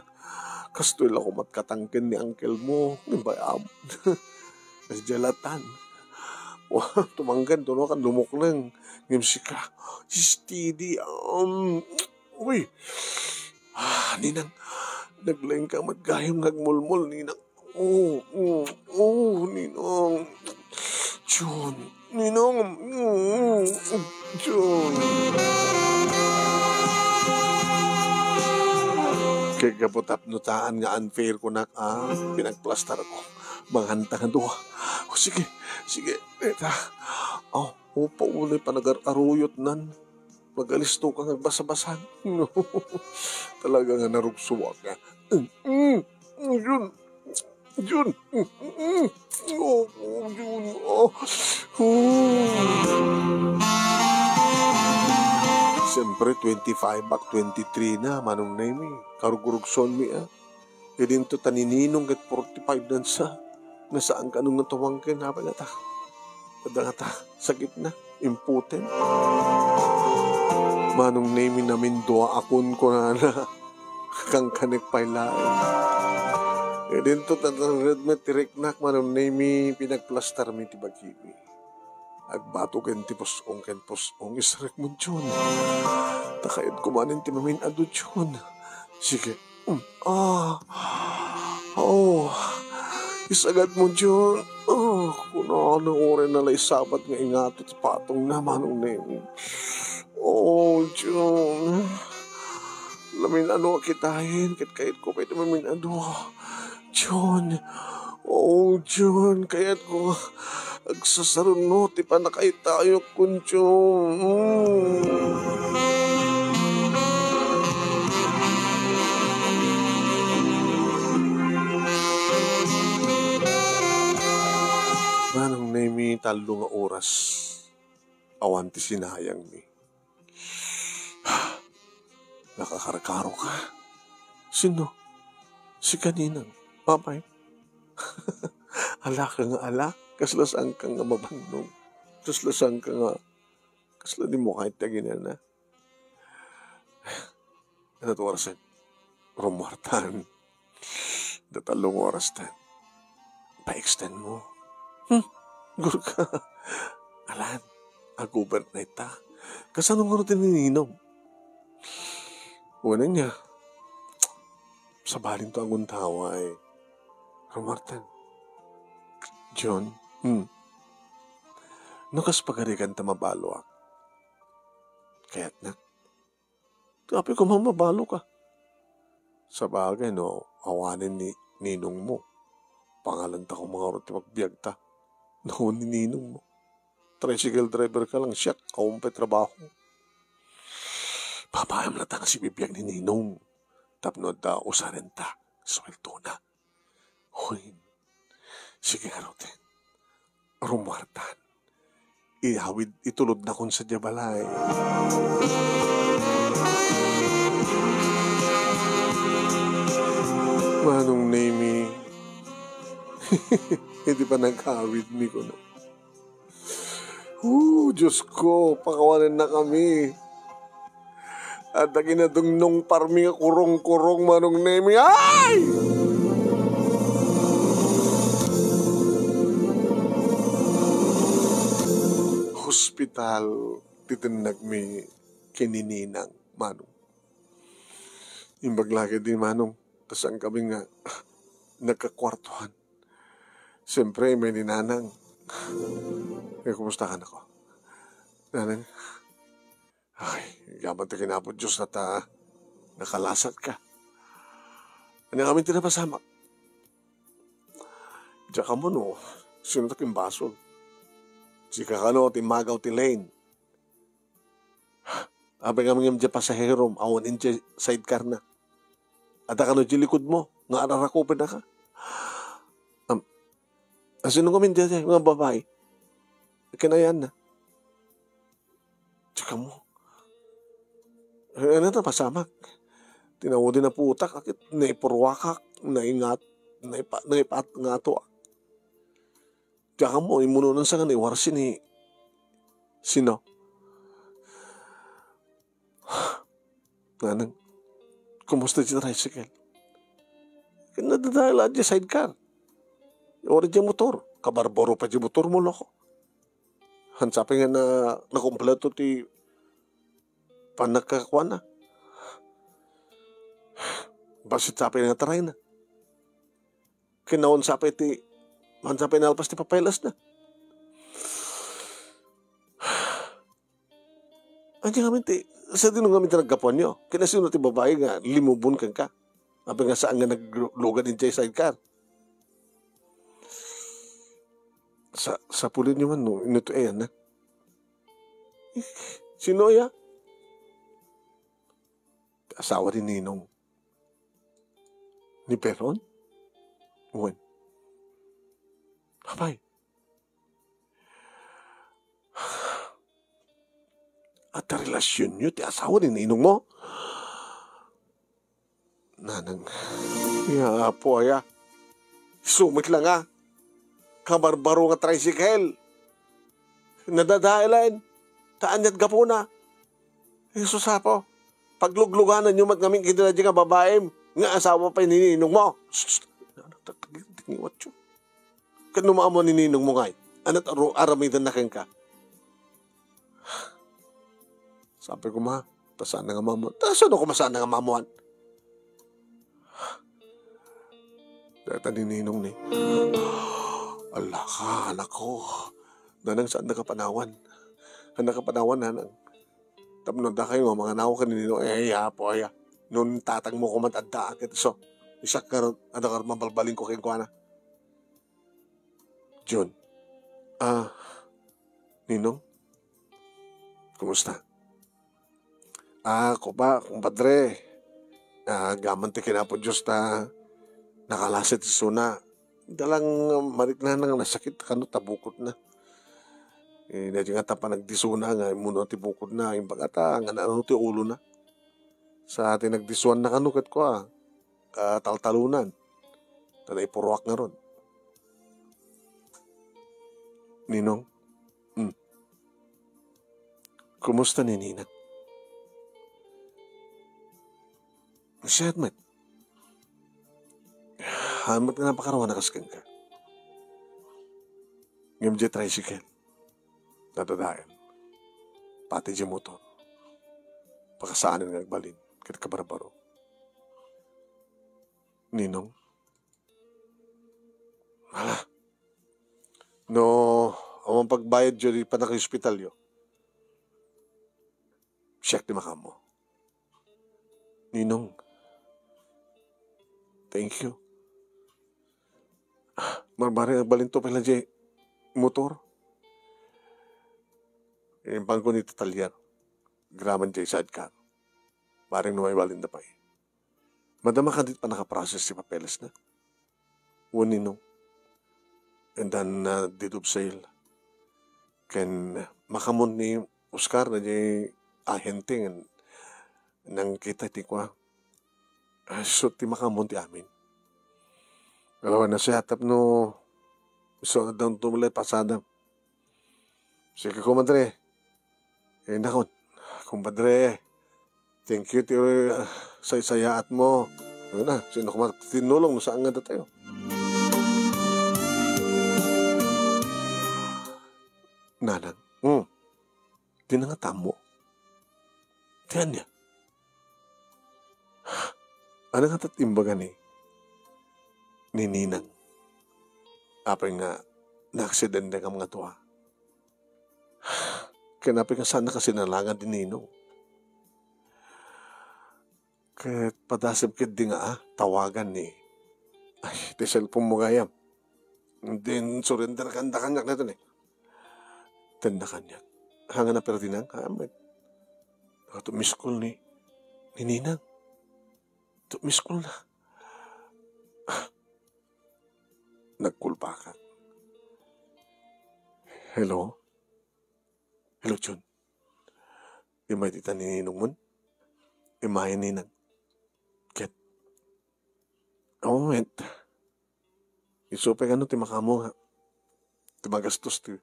kastoy lang ko matkatangkin ni uncle mo ni bayam jalatan. Tumanggan, tuno kan lumok lang. Ngimsi ka. Steady. Uy. Ninang. Naglaing ka matgayong nagmulmul, ninang. Ninang. Jun. Ninang. Jun. Kaya kaputap nutaan nga unfair ko na pinagplastar ko. Manghantangan doon. Sige. Eta. Paulay pa nag-aruyot nan. Mag-alisto ka basa-basan. No. Talaga nga narugsuwa ka. Jun. Jun. Siyempre, 25 back 23 na. Manong na yun karugurugson mi Kadinto tanininong kat 45 dan sa. Nasaan ka nung natuwangkin na pala ta. Padangata, sakit na, impotent. Manong name namin doa akon ko na kang kanek pailain. Kadinto tatanred me tiriknak manong name pinagplastar mi tibagimi. Agbato ken ti posong isrek mo dyan. Takayad kumanin ti mamin ado dyan. Sige. Isagad mo dyan. Kuna na orin na sabat nga ingatot sa patong naman unin. Dyan. Mamin ano kitahin, kahit ko pwede mamin ano. John, oh John, kaya't ko agsasarunot, pa na kayo tayo kun John. Manang nemi talo nga oras, awan ti sinayang mi. Nakakarkaro ka. Sino? Si kaninang. Papay. Ala ka nga ala. Kaslasang ka nga mabandong. Kaslasang ka nga. Kasla di mo kahit taginan na. Ano ito orasan? Rumartan. Datalong oras tan. Pa-extend mo. Guru ka. Alan. Agubert na ita. Kasanong nga tininom? Una niya, sa baling to ang untawa ay, Romartan, John, nakas pagarikan ta mabalo ak. Kaya't na, tapi ko mamabalo ka. Sa bagay, no, awanin ni ninong mo. Pangalan ta kong mga roti magbiag ta. Noon ni ninong mo. Tricycle driver ka lang siya, kaumpay trabaho. Papayam na ta nga si bibiyag ni ninong. Tapno da usarin ta. Swelto na. Huy. Sige nga roten. Rumartan. Ihawid itulod na kun sa jabalay. Manong name hindi pa nagkawid mi ko na. Diyos ko, pakawanan na kami. At naginadong nung parming kurong-kurong manong nemi. Ay! Hospital, titinag mi kinininang manong. Imbaglagi din manong. Tas ang kami nga nagkakwartuhan. Siyempre, may ninanang. Kumusta ka na ko? Nanang, ay, yaman ta kinapod Diyos na ta nakalasat ka. Ano kami tinapasamak? Diyan ka mo no, sinuntak yung basol. Sika ka no, timagaw ti Lane. Abay kami yung dyan pasahero, awanin dyan sidecar na. At ka no dyan likod mo, nga ararakupin na ka. Sino kami dyan, mga babae? Kinayan na. Tsaka mo. Ano na pasamak? Tinawodin na putak. Akit naipurwakak. Naingat. Naipat nga to. Tsaka mo. Imununan sa kanay. Warsin ni. Sino? Nanang. Kumusta si tricycle? Nadadala dyan sidecar. Ori dyan motor. Kabarboro pa dyan motor mo loko. Hansapin nga na nakumpleto ti panagkakakuha na. Basit sapin nga taray na. Kinaon sapin ti hansapin na alpas ti papailas na. Andiyan kami ti sa dinong kami ti nagkapuan nyo. Kinasino ti babae nga limubon kang ka. Api nga saan nga naglugan din siya sidecar. Sa pulin nyo man, no, inuto na. Sino ya? Asawa ni Ninong. Ni Peron? Uwan. Abay. At ang relasyon nyo, ti asawa ni Ninong mo? Nanang, po aya. Sumit lang kabarbaro nga tricycle. Nadadailan. Taanyat gapuna. Jesus hapo. Paglugluganan nyo mat kaming kinila di nga babae. Nga asawa pa nininong mo. Tingiwat yun. Kanumaan mo nininong mo ngay. Anat aramidan na ka. Sabi ko tasaan na nga mamuan. Tasaan ako masaan na nga mamuan. Data nininong ni. Allah ka, anak ko. Nanang saan nakapanawan? Ang nakapanawan, nanang. Tapos na kayo, mga nawa ka ninino. Hapo, aya. Noon tatang mo kumat adda akit. So, isa karon ada kar mabalbalin ko kay kuana. Jun. Ninong? Kumusta? Ako ba, kumpadre? Gaman ti kinapod Diyos na nakalasit si Suna. Dalang marit na nang nasakit kano tabukot na. Nadyo nga pa nagdisuna nga muna ti bukod na. Yung bagata nga ano ti ulo na. Sa atin nagdisuan na kanukat ko kataltalunan. Tanay purwak nga ron. Ninong? Kumusta ni Nina? Siyat mat. Hamat na napakarawan na kaskan ka. Ngayon dyan tricycle. Nadadayan. Pati dyan motor. Pakasaanin nga nagbalin. Kaya kabarbaro. Ninong? Hala. No, amang pagbayad dyan pa naka-hospital yun. Siyak di makamo. Ninong. Thank you. Marbari nagbalin to pala dyan motor. Yung bangko ni Tatalyer. Graman dyan sa adkar. Maring nuway balin na pa eh. Madama ka dit pa nakaprocess si papeles na. Ninong. And then, deed of sale. Ken makamon ni Oscar na di ahenting nang kita ti kwa. So ti makamon ti amin. Alawan na siya tap no so down tumulay pasada. Sige kumadre. Nakon. Kumadre. Thank you ti say-sayaat mo. Ano na, sino kumak tinulong mo saan nga tayo. Nanang, di na nga tamo. Tiyan niya. Ano nga tatimbagan ni Ninang? Apay nga, na-aksidente ka mga tuwa. Kanapi ka sana kasi nalangan din Ninong. Kahit padasab kit di nga tawagan ni. Ay, di cellphone mo gayam. Then, surrender kanda kanyak na ito Tanda kanyak. Hanga na pero dinang kamit. Ito miss call ni Ninang. Ito miss call na. Nagkulpa ka. Hello? Hello, Jun. Imay tita ni Ninong mo? Imay Ninang. Ket. A moment. Isupay ka no, timakamo nga. Timagastos ti.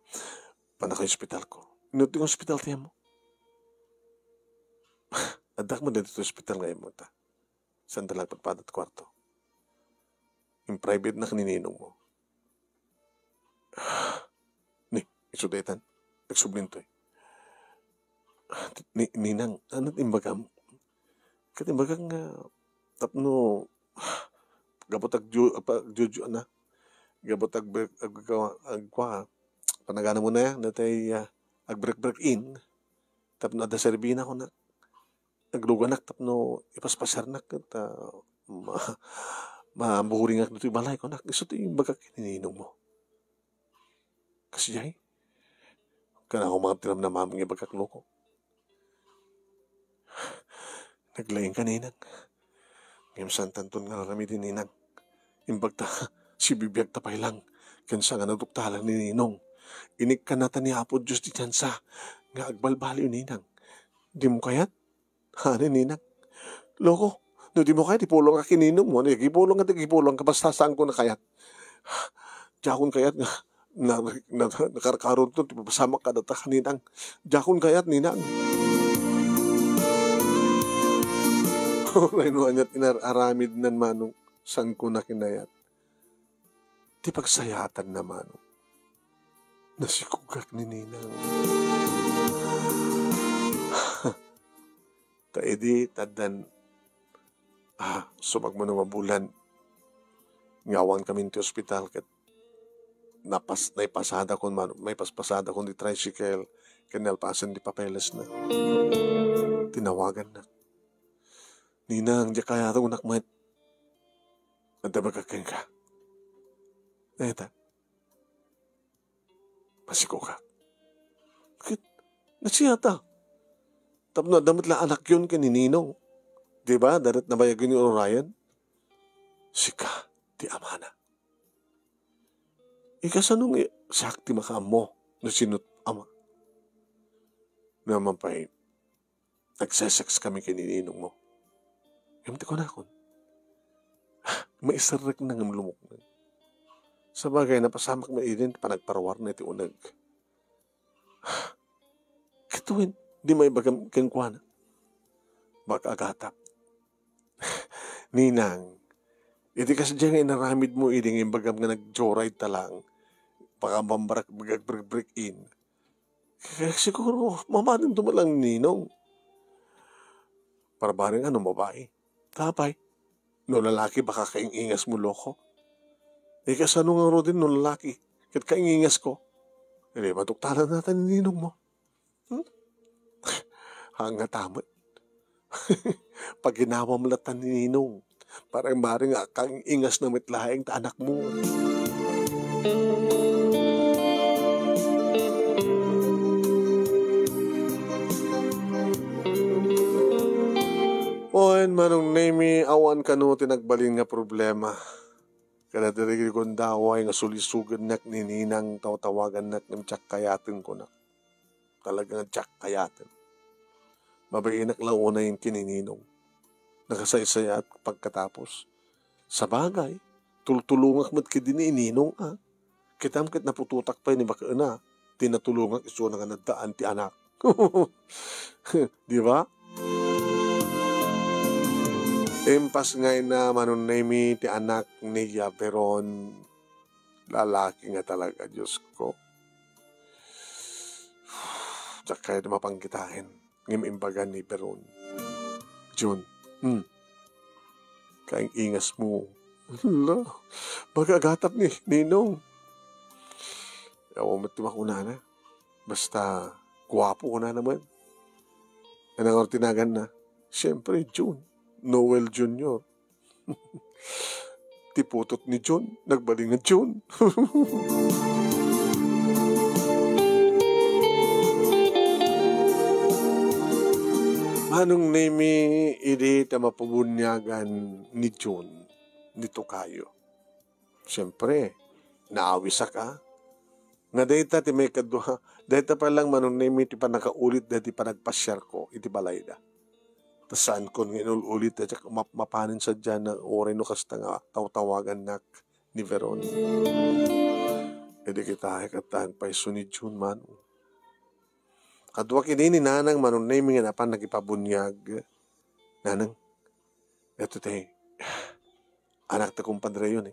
Panaka-hospital ko. Inuti yung hospital tiyan mo. Adak mo dito hospital ngayon mo ta. Sandalang pagpadat kwarto. Yung private na kanininong mo. Ni, isudetan. Nagsublinto Ninang, ano timbagam? Katimbagang tapno gabot agjuju na. Gabot agkwa. Panagana mo na yan, natay ag-break in. Tapno ada serbina ko na. Nagluganak, tapno ipaspasarnak. Mabuhuringak dito yung balay ko na. Gusto ito yung bagak kininong mo. Kasi jay, kana ko mga tinam na mamang ibagak loko. Naglayang kaninang. Ngayon saan tanton nga rami din ninang. Imbagta, si bibiyag tapay lang. Kansa nga nagduktalang ni Ninong. Inig ka nata ni Apo Diyos di tiyansa. Nga agbalbali yun ninang. Di mo kayat? Hani ninang. Loko, no di mo kayat, ipulong ka kininong mo. Ipulong ka, basta saan ko na kayat. Jakon kayat nga. Nakarkaroon to, pasama ka data kaninang. Jakon kayat ninang. Oray no anyat inararamid nan manong san ko na kinayat. Di pagsayatan na manong. Nasikugak ni Ninang. Kaedi tadan sumag mo na mabulan. Ngawan kami ti hospital kat naipasada ko man may paspasada ko di tricycle kanal pasan di papeles na. Tinawagan na. Ninang, di kaya ito nakmat. At dabagakin ka. Neta, masiko ka. Bakit? Nasiyata. Tapno, damit la anak yun kanininong. Diba? Darat na bayagin yung Orion? Sika, di amana. Ikasanong sakti makamo na sinut ama. Naman pa nagsesex kami kanininong mo. Gamti ko na akon. May isarek na ng lumok na. Sa bagay, napasamak na idin, panagparawar na iti unag. Kituin, di may bagam kengkwana. Baka agatap. Ninang, iti kasi dyan inaramid mo, iding yung bagam nga nag-joyride talang, baka mambarak, mag-break in. Kaya siguro, mamanin tumalang ninong. Para ba rin ano, babae? Tapay. No lalaki, baka kaingingas mo loko. Kasano nga ro din no lalaki? Kat kaingingas ko. Matuktalan natin ninong mo. Hanga tama. Pag ginawa mo latan ni ninong, parang maring kaingingas na mitlahaing ta anak mo. Oen manong nemi awan kano tinagbalin nga problema. Kada dirigil kong daway nga sulisugan nak ni ninang tawagan nak ng tsak kayatin ko na. Talagang tsak kayatin. Mabainak launa yung kinininong. Nakasaysaya at pagkatapos. Sa bagay, tultulungak mat kidini ininong Kitam kit napututak pa ni baka na. Tinatulungak iso nga nadaan ti anak. Di ba? Impas ngay na manunemi ti anak niya peron lalaki nga talaga, Diyos ko. Diyak kaya na mapangkitahin. Ngimimbagan ni Peron. Jun, kaing ingas mo. Hala, magagatap ni Ninong. Yaw, matima ko na. Basta, guwapo ko na naman. Anong tinagan na? Siyempre, June. Noel Jr. Tiputot ni John. Nagbaling na John. Manong nemi iri ta mapabunyagan ni John nito kayo. Siyempre, naawisa ka. Nga data ti may kadwa. Data pa lang manong nemi ti pa nakaulit dati pa nagpasyar ko. Iti balay da. Saan ko ulit at mapanin sa dyan na oray no kasta nga tawagan nak ni Veron. Edi kita katahan pa iso ni June man. Kadwa kini ni nanang manon naming nga napan nagipabunyag. Nanang, eto tayo, anak ta kumpadre yun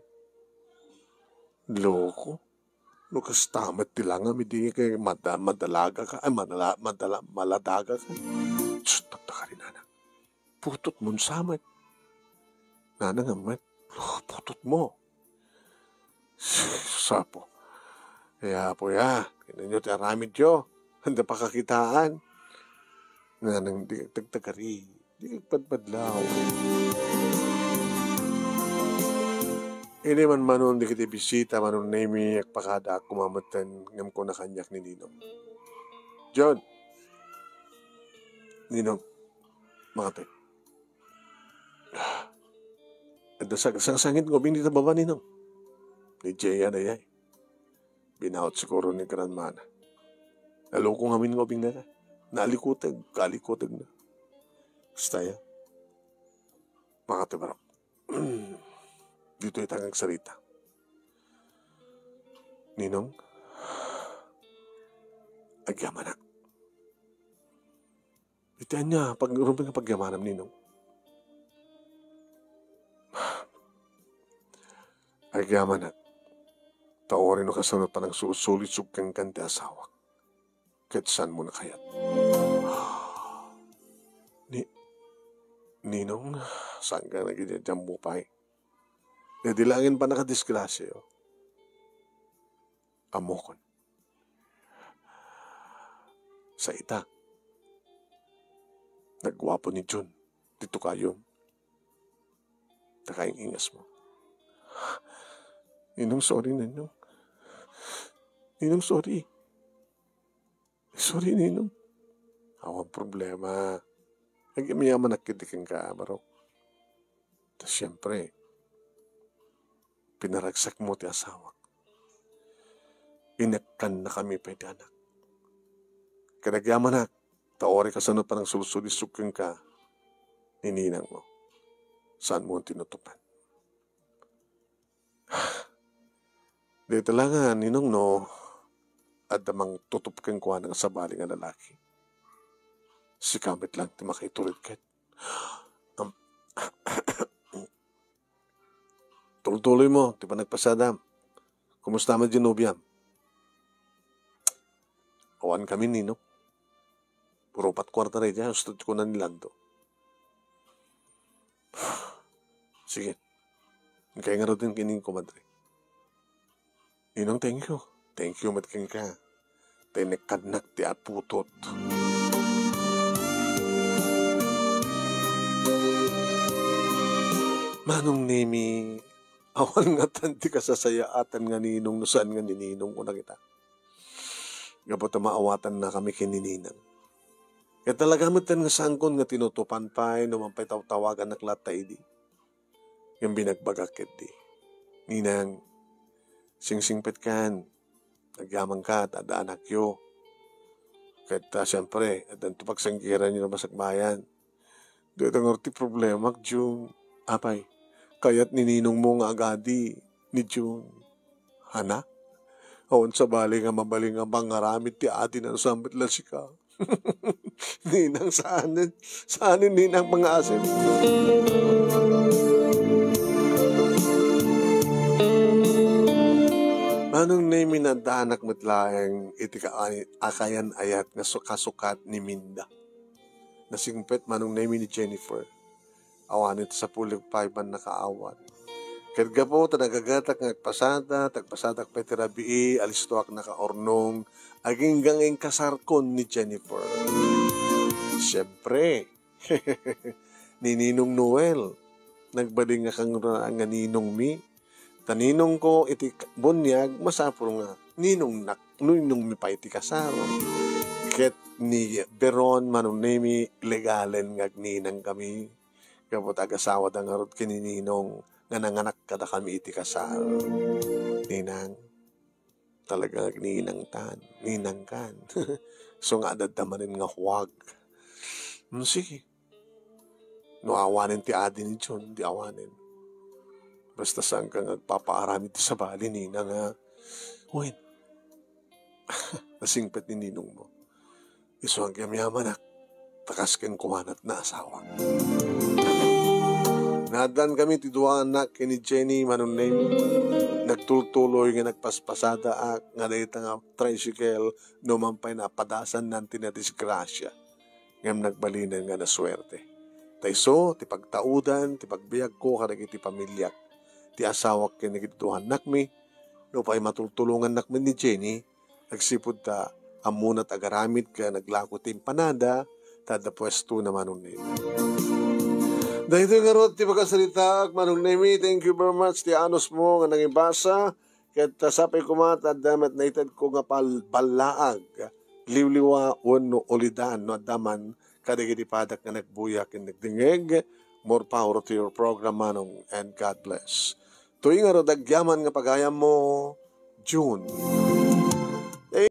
Loko. Lukas tamat tilang di kay madalaga ka. Ay, maladaga ka. Shut, takta rin nanang. Putot mo samat. Nanang amat. Putot mo. Sapo. Kaya po Kinan nyo tiaramid yo. Handa pa kakitaan. Nanang di tagtagari. Di kagpadpadlaw. Ini man manon di kita bisita manon nemi agpakada kumamatan ngam ko na kanyak ni Ninong. John. Ninong. Mga tayo. At sangit ko, hindi na baba Ninong. Ni Jaya na yay. Binawat siguro ni Grandmana. Naloko ngamin ngobing na. Kalikutag na. Basta yan. Makatibarap. Dito itangang sarita. Ninong, agyamanak. Itian niya, rumpi nga pagyamanam, Ninong. Agyamanak. Taorin o kasunod pa ng susulit sugkang kanti asawak. Kahit saan mo na kayat. Ninong, saan ka nagiging mo pa Nadilangin pa nakadisgrasya yo. Amokon. Sa ita. Nagwapo ni Jun. Dito kayo. Takaing ingas mo. Ninong, sorry, Ninong. Ninong, sorry. Sorry, Ninong. Awang problema. Nagimiyaman nakitikin ka, baro. Tapos siyempre, pinaragsak mo ti asawa. Inakkan na kami pwede anak. Kanagyaman na, taori ka sa pa ng sulisulisukin ka, nininang mo. Saan mo ang tinutupan? Dito lang nga, ninong no, at damang tutupkin ko ng sabali nga lalaki. Si kamit lang, ti makaitulit ket. Tuloy mo, ti pa nagpasadam. Kumusta mo ginubyam? Awan kami, ninong. Puro 4 kwarta rin dyan, gusto ko na nilando. Sige. Kaya nga rin din kining kumadre. Ninong, thank you. Thank you, matking ka. Tinikanak ti aputot. Manong nemi, awan nga tanti ka sasayaatan nga ninong, no saan nga nininong ko na kita. Gapot maawatan na kami kinininang. Kaya talaga matan nga sangkon nga tinutupan pa, numampay tawagan na klatay di. Yung binagbagakit di. Ninang, singsingpet kan, nagyamang ka, tada anak yo. Kaya siyempre, at ang pagsangkiran nyo na masakbayan. Dito nga ti problema, June. Apay, kaya't nininong mo nga agadi ni June. Hana? Awan sa bali nga mabaling nga bangaramit ti atin ang sambit lang si ka. Ninang saanin ninang mga asin. Anong name na danak matlaeng iti akayan ayat nga kasukat ni Minda. Nasingpet manong name ni Jennifer. Awanit sa pulig paiban na kaawat. Kaya po, tanagagatak ng tagpasadak petirabii, alistuak na kaornong, aging ganging kasarkon ni Jennifer. Siyempre, ni Ninong Noel, nagbaling nga kang nga ninong mi, taninong ko iti bunyag, masapuro nga, ninong mi pa iti kasaro. Ket ni Beron, manong nemi, legalen ngagninang kami, kapot agasawa da nga rot kinininong, nga nanganak kada kami iti kasal. Ninang, talaga ninang tan, ninang kan. So nga adadamanin nga huwag. Sige. No awanin ti adi ni John, di awanin. Basta saan ka nagpapaarami ti sabali, ninang nga. Uwin. Nasingpet ni ninong mo. Iso ang kiyam-yaman na, takaskin kumanat na asawa. Nadan kami ti duwa anak ni Jenny manong name. Nagtultuloy nga nagpaspasada nga dayta nga tricycle numampay na padasan nanti na disgrasya. Ngam nagbalinan nga na swerte. Tayso ti pagtaudan ti pagbiag ko karag iti pamilyak. Ti asawak ken nagiti duwa anak mi. No pay matultulungan anak mi ni Jenny. Nagsipud ta amunat agaramid ka naglako ti empanada tada pwesto na manong name. Dahil nga ron, ti pagkasalita, manong nemi, thank you very much, ti anos mo, nga nangibasa, ket sapay kumat, at damat na itad ko nga balaag, liwliwa, no ulidan, no daman, kadigitipadak nga nagbuyak, and nagdingeg, more power to your program, manong, and God bless. Tuwing nga ron, dagyaman nga pagayam mo, June.